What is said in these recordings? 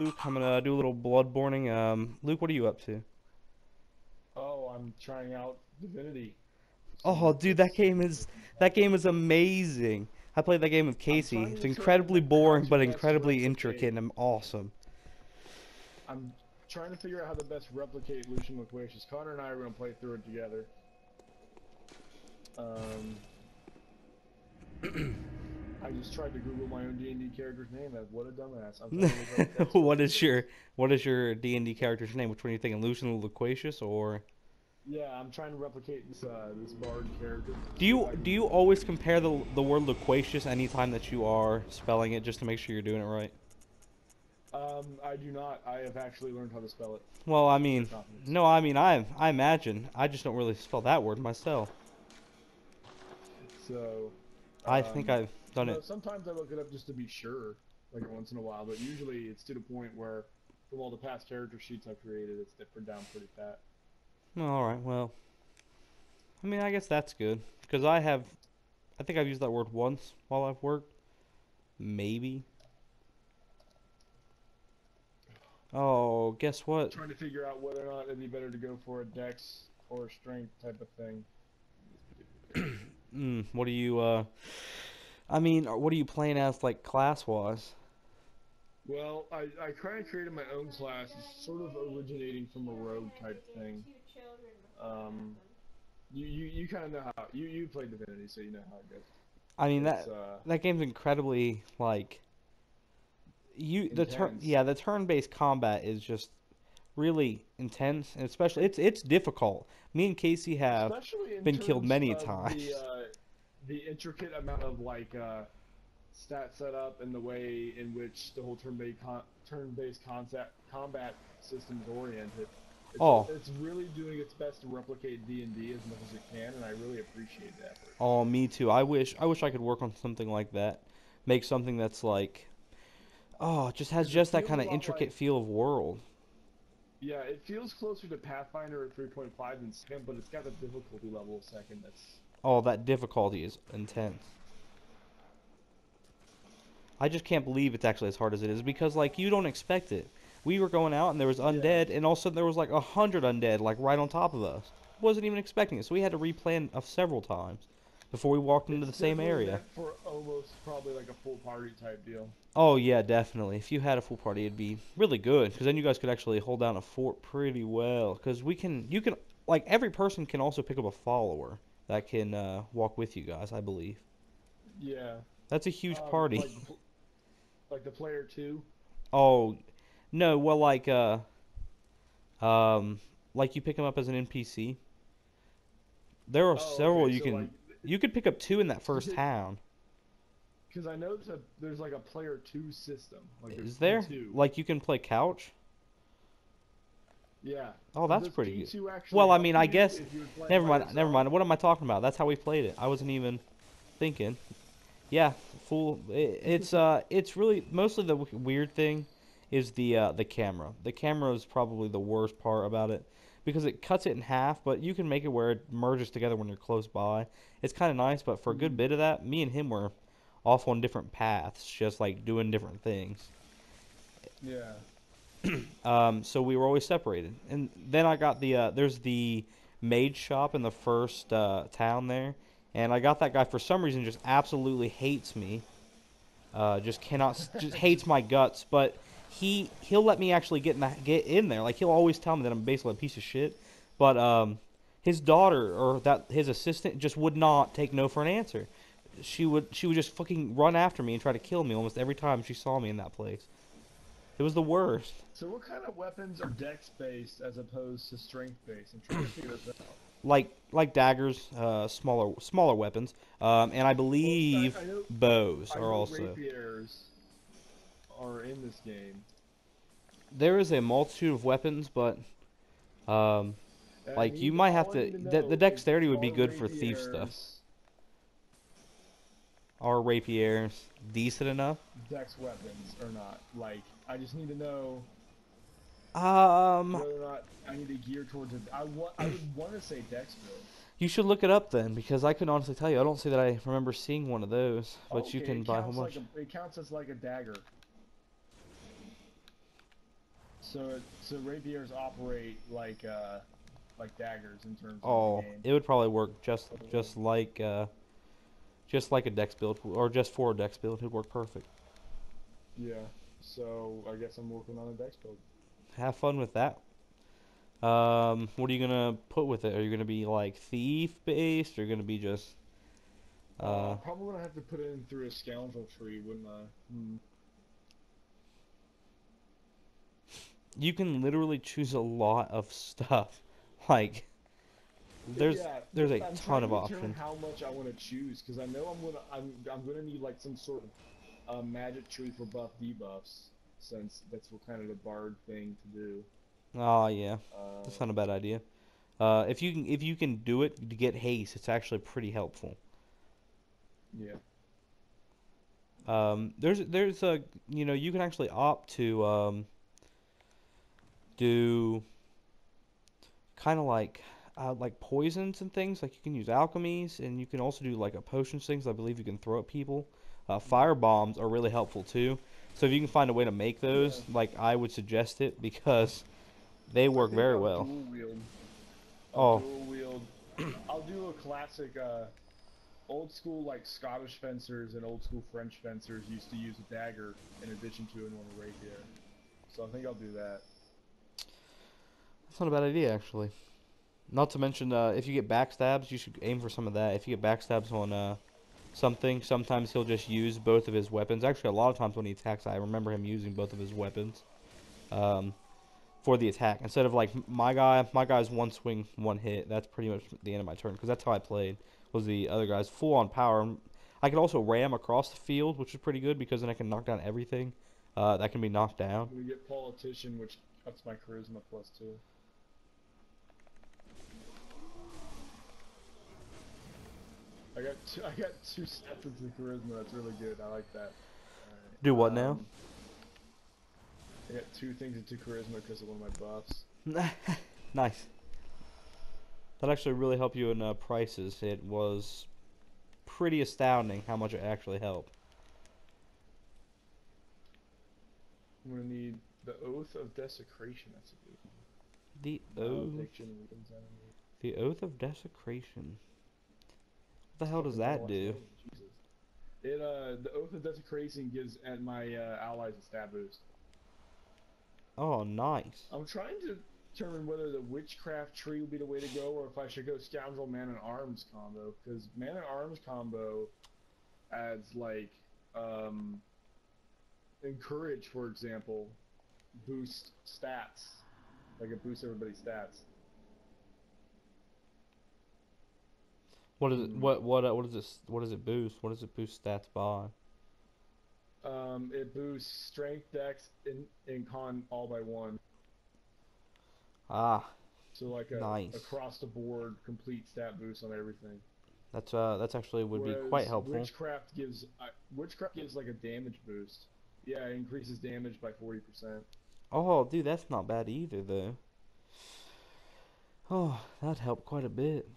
Luke, I'm gonna do a little bloodborning. Luke, what are you up to? Oh, I'm trying out Divinity. Seeing Oh, if dude, it's that game is amazing. I played that game with I'm Casey. trying to It's determine incredibly how boring, to but best incredibly intricate replicate. and awesome. I'm trying to figure out how to best replicate Lucian Loquacious. Connor and I are gonna play through it together. Um, I just tried to Google my own D&D character's name. What a dumbass! I'm trying to look up Dex What is replicates. your D&D character's name? Which one are you thinking, Lucian the Loquacious or? Yeah, I'm trying to replicate this bard character. Do See if you I do can. you always compare the word loquacious anytime that you are spelling it just to make sure you're doing it right? I do not. I have actually learned how to spell it. Well, I Zero mean, confidence. no, I imagine. I just don't really spell that word myself. So, I think um, I've done it. sometimes I look it up just to be sure, like once in a while, but usually it's to the point where, from all the past character sheets I've created, it's different down pretty fat. All right, well, I mean, I guess that's good because I think I've used that word once while I've worked, maybe. Oh, guess what? Trying to figure out whether or not it'd be better to go for a dex or a strength type of thing. What are you? I mean, what are you playing as, like class wise? Well, I kind of created my own class, sort of originating from a rogue type thing. Um, you kind of know how you played Divinity, so you know how it goes. I mean It's that game's incredibly like intense. yeah, the turn-based combat is just really intense, and especially it's difficult. Me and Casey have Especially in been killed terms many of the times. intricate amount of stat setup and the way in which the whole turn-based concept combat system is oriented. Oh, It's really doing its best to replicate D&D as much as it can, and I really appreciate the effort. oh, me too. I wish I could work on something like that. Make something that's like, oh, it just has Because it just that feels kind a of lot intricate like, feel of world. yeah, it feels closer to Pathfinder at 3.5 than second, but it's got the difficulty level of second that's Oh, that difficulty is intense. I just can't believe it's actually as hard as it is because like you don't expect it. We were going out and there was yeah. undead, and all of a sudden there was like 100 undead like right on top of us. Wasn't even expecting it, so we had to replan several times before we walked into It's the same definitely area. meant for almost probably like a full party type deal. Oh yeah, definitely. If you had a full party, it'd be really good because then you guys could actually hold down a fort pretty well. Because you can like every person can also pick up a follower that can walk with you guys. I believe Yeah. that's a huge Um, party. like the like the player two. Oh no, well um like you pick them up as an NPC. There are Oh, several okay. So like, you could pick up two in that is first it? town. Because I know there's like a player two system. Like there's Is P there? two. Like you can play couch? Yeah. Oh, But that's does pretty P good. two actually Well, I help mean, I you guess if you're playing never by mind, never yourself? mind. What am I talking about? That's how we played it. I wasn't even thinking. Yeah, full. It's really mostly the weird thing is the camera. The camera is probably the worst part about it because it cuts it in half, but you can make it where it merges together when you're close by. It's kind of nice, but for a good Hmm. bit of that, me and him were off on different paths, just like doing different things. Yeah. So we were always separated. And then I got there's the maid shop in the first town there, and I got that guy for some reason just absolutely hates me. Just cannot, just hates Just my guts. But he'll let me actually get in there. Like he'll always tell me that I'm basically a piece of shit. But his daughter or that his assistant just would not take no for an answer. She would just fucking run after me and try to kill me almost every time she saw me in that place. It was the worst. so what kind of weapons are dex based as opposed to strength based? I'm trying to figure this out. Like daggers, smaller weapons, and I Well, believe bows I are know also. rapiers are in this game. There is a multitude of weapons, but um, I like you need might have all I to. need to The know is dexterity would be are good for thief stuff. rapiers Are rapiers decent enough? dex weapons or not? Like, I just need to know Um, whether or not I need to gear towards it. I would want to say dex build. you should look it up then, because I couldn't honestly tell you. I don't see that I remember seeing one of those, Oh, but you okay, can buy a whole bunch. it counts as like a dagger. So rapiers operate like daggers in terms of the Oh, game. it would probably work Oh, just like a dex build, or just for a dex build. It'd work perfect. yeah. So I guess I'm working on a dex build. Have fun with that. What are you gonna put with it? Are you gonna be like thief based, or gonna be just uh? Probably gonna have to put it in through a scoundrel tree, wouldn't I? Hmm. You can literally choose a lot of stuff. Like there's Yeah, there's a I'm ton trying of to determine options. how much I want to choose because I know I'm gonna need like some sort of magic tree for buff debuffs since that's what kind of the bard thing to do. Oh yeah, that's Um, not a bad idea. If you can do it to get haste, it's actually pretty helpful. yeah. There's a you can actually opt to do kind of like poisons and things. Like you can use alchemies, and you can also do like a potions things. I believe you can throw at people. Fire bombs are really helpful too. So if you can find a way to make Yeah. those, like I would suggest it because they I work think very well. I'll Oh, dual wield. I'll do a classic old school like Scottish fencers and old school French fencers used to use a dagger in addition to an one rapier. So I think I'll do that. that's not a bad idea actually. Not to mention, if you get backstabs, you should aim for some of that. If you get backstabs on something, sometimes he'll just use both of his weapons. Actually, a lot of times when he attacks, I remember him using both of his weapons um, for the attack. Instead of like my guy's one swing, one hit. That's pretty much the end of my turn because that's how I played. Was the other guy's full on power. I could also ram across the field, which is pretty good because then I can knock down everything that can be knocked down. I'm gonna get politician, which ups my charisma +2. I got two stats of charisma. That's really good. I like that. Do All what right. now? I got two things into charisma because of one of my buffs. Nice. That actually really helped you in prices. It was pretty astounding how much it actually helped. I'm gonna need the oath of desecration. That's a good one. The oath, Malediction weakens enemy. the oath of desecration. What the It's hell does fucking my that last do? name. Jesus. The oath of desecration gives at my allies a stat boost. Oh, nice. I'm trying to determine whether the witchcraft tree would be the way to go, or if I should go scoundrel man and arms combo. Because man and arms combo adds like encourage, for example, boost stats. Like it boosts everybody's stats. What is it? Hmm. What is this? What does it boost? What does it boost stats by? It boosts strength, dex, and con all by one. Ah, So like a nice. across the board complete stat boost on everything. That's actually would be quite Whereas helpful. witchcraft gives like a damage boost. Yeah, it increases damage by 40%. Oh, dude, that's not bad either, though. Oh, that helped quite a bit.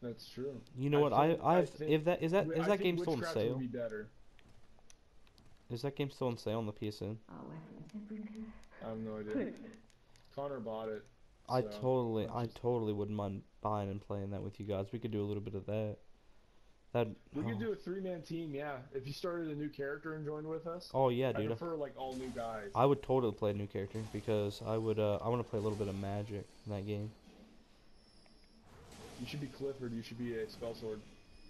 That's true. You know what? I I've think if that is I that think game still on witchcraft would sale? be better. Is that game still on sale on the PSN? I have no idea. Connor bought it, I so totally, I'm I just. totally wouldn't mind buying and playing that with you guys. We could do a little bit of that. That, We could oh, do a three-man team, yeah. If you started a new character and joined with us, oh yeah, I dude. prefer like all new guys. I would totally play a new character because I would. I want to play a little bit of magic in that game. You should be Clifford. You should be a spell sword.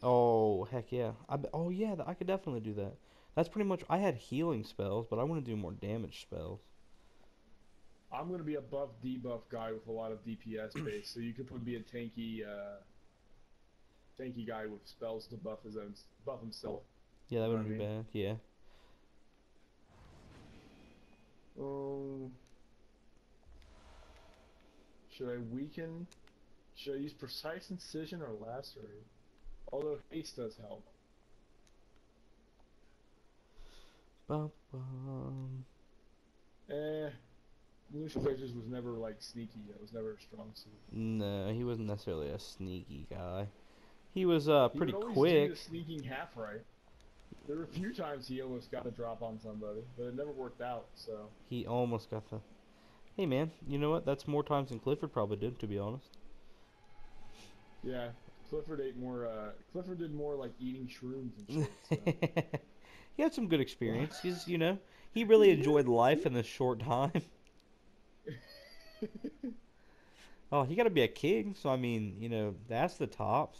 Oh heck yeah! Oh yeah, I could definitely do that. That's pretty much. I had healing spells, but I want to do more damage spells. I'm gonna be a buff debuff guy with a lot of DPS base, so you could probably be a tanky guy with spells to buff himself. Yeah, that You know what wouldn't I be mean? bad. Yeah. Um, should I weaken? Should I use precise incision or lacerate? Although haste does help. Bum, bum. Eh, Lucius Razors was never like sneaky. It was never a strong suit. No, he wasn't necessarily a sneaky guy. He was He would pretty always do quick. the sneaking half right. There were a few times he almost got a drop on somebody, but it never worked out, so. He almost got the. Hey man, you know what? That's more times than Clifford probably did, to be honest. Yeah, Clifford ate more, Clifford did more like eating shrooms and shit, so. He had some good experience. He's, you know, he really enjoyed life in this short time. Oh, he got to be a king, so I mean, you know, that's the tops.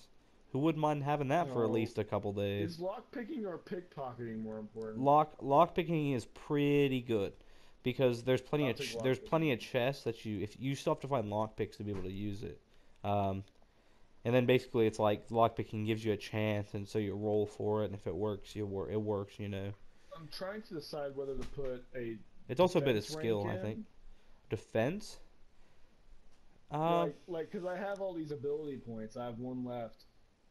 Who wouldn't mind having that for at Oh, least a couple days? is lockpicking or pickpocketing more important? Lock picking is pretty good because I'll take there's lockpicking. plenty of chests that if you still have to find lock picks to be able to use it. Um, and then basically it's like lock picking gives you a chance, and so you roll for it, and if it works, it works, you know. I'm trying to decide whether to put a It's also a bit of defense rank skill, I think. in. Defense. Um, Cause I have all these ability points. I have one left.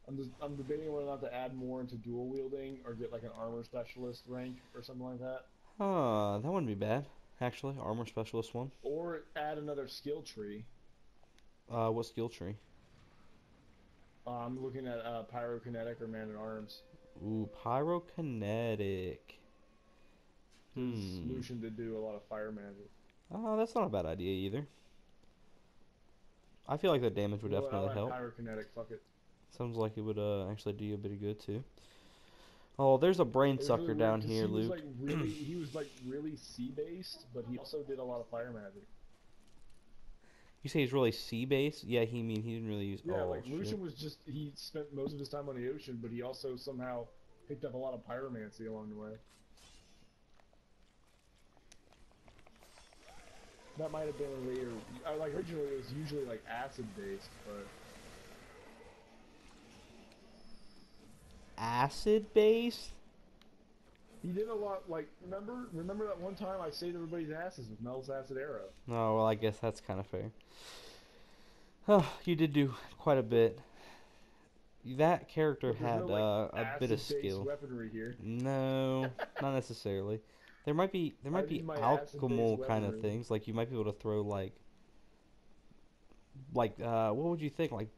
I'm debating whether or not to add more into dual wielding or get like an armor specialist rank or something like that, that wouldn't be bad, actually. Armor specialist one. or add another skill tree. What skill tree? I'm looking at pyrokinetic or man at arms. Ooh, pyrokinetic. Because Hmm. Lucian did do a lot of fire magic. Oh, that's not a bad idea either. I feel like the damage would You know what? I'll definitely add help. pyrokinetic. Fuck it. Sounds like it would actually do you a bit of good too. Oh, there's a brain It was really sucker weird down because here, Luke. he was like really sea based, but he also did a lot of fire magic. You say he's really sea based? Yeah, he didn't really use. Yeah, Oh like shit. Lucian was just he spent most of his time on the ocean, but he also somehow picked up a lot of pyromancy along the way. That might have been later. Like originally, it was usually like acid based, but Acid based? he did a lot. Like remember that one time I saved everybody's asses with Mel's acid arrow. Oh well, I guess that's kind of fair. Oh, you did do quite a bit. That character But there's no had like a bit of acid based skill. weaponry here. No, not necessarily. There I might be need my acid based alchemical kind of weaponry. things. Like you might be able to throw what would you think? Like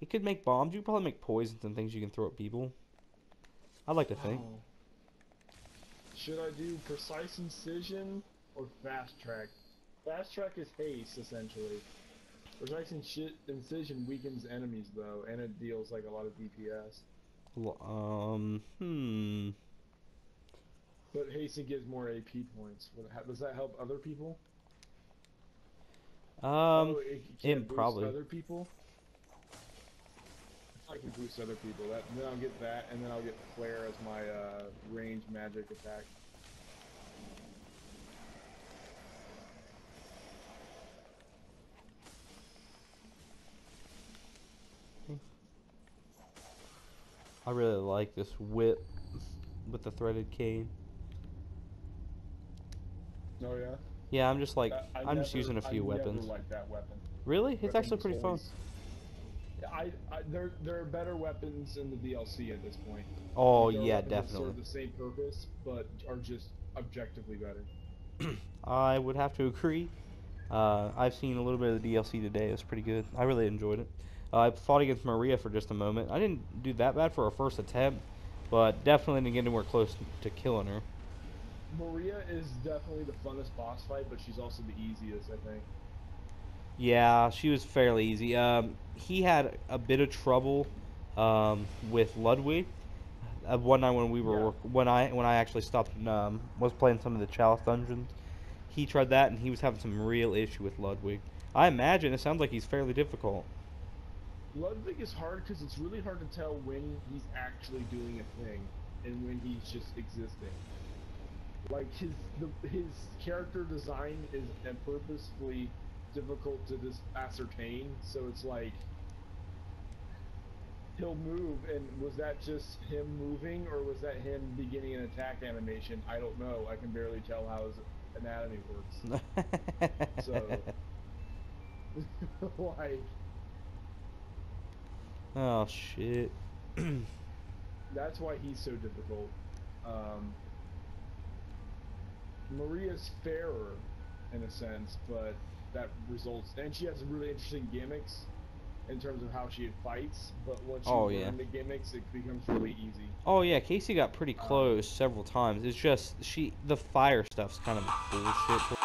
it could make bombs. You could probably make poisons and things you can throw at people. I'd like to think. Oh. Should I do precise incision or fast track? Fast track is haste essentially. Precise incision weakens enemies though, and it deals like a lot of DPS. Hmm. But haste gives more AP points. Does that help other people? Um, Oh, it can't it boost probably. other people? If I can boost other people, then I'll get that, and then I'll get Flare as my range magic attack. I really like this whip with the threaded cane. Oh yeah? Yeah, I'm just like I'm just using a I few never weapons. liked that weapon. Really? It's Weapon actually was pretty fun. always... there are better weapons in the DLC at this point. Oh Like there are yeah, weapons that definitely. serve the same purpose, but are just objectively better. I would have to agree. I've seen a little bit of the DLC today. It was pretty good. I really enjoyed it. I fought against Maria for just a moment. I didn't do that bad for her first attempt, but definitely didn't get anywhere close to killing her. Maria is definitely the funnest boss fight, but she's also the easiest, I think. Yeah, she was fairly easy. He had a bit of trouble with Ludwig. One night when we Yeah. were when I actually stopped and was playing some of the Chalice dungeons, he tried that and he was having some real issue with Ludwig. I imagine it sounds like he's fairly difficult. Ludwig is hard because it's really hard to tell when he's actually doing a thing and when he's just existing. Like his character design is purposefully difficult to ascertain, so it's like he'll move, and was that just him moving, or was that him beginning an attack animation? I don't know. I can barely tell how his anatomy works. So, like, Oh shit. that's why he's so difficult. Maria's fairer, in a sense, but that results, and she has some really interesting gimmicks. in terms of how she fights, but once you Oh yeah. learn the gimmicks, it becomes really easy. Oh yeah, Casey got pretty Um, close several times. It's just the fire stuff's kind of bullshit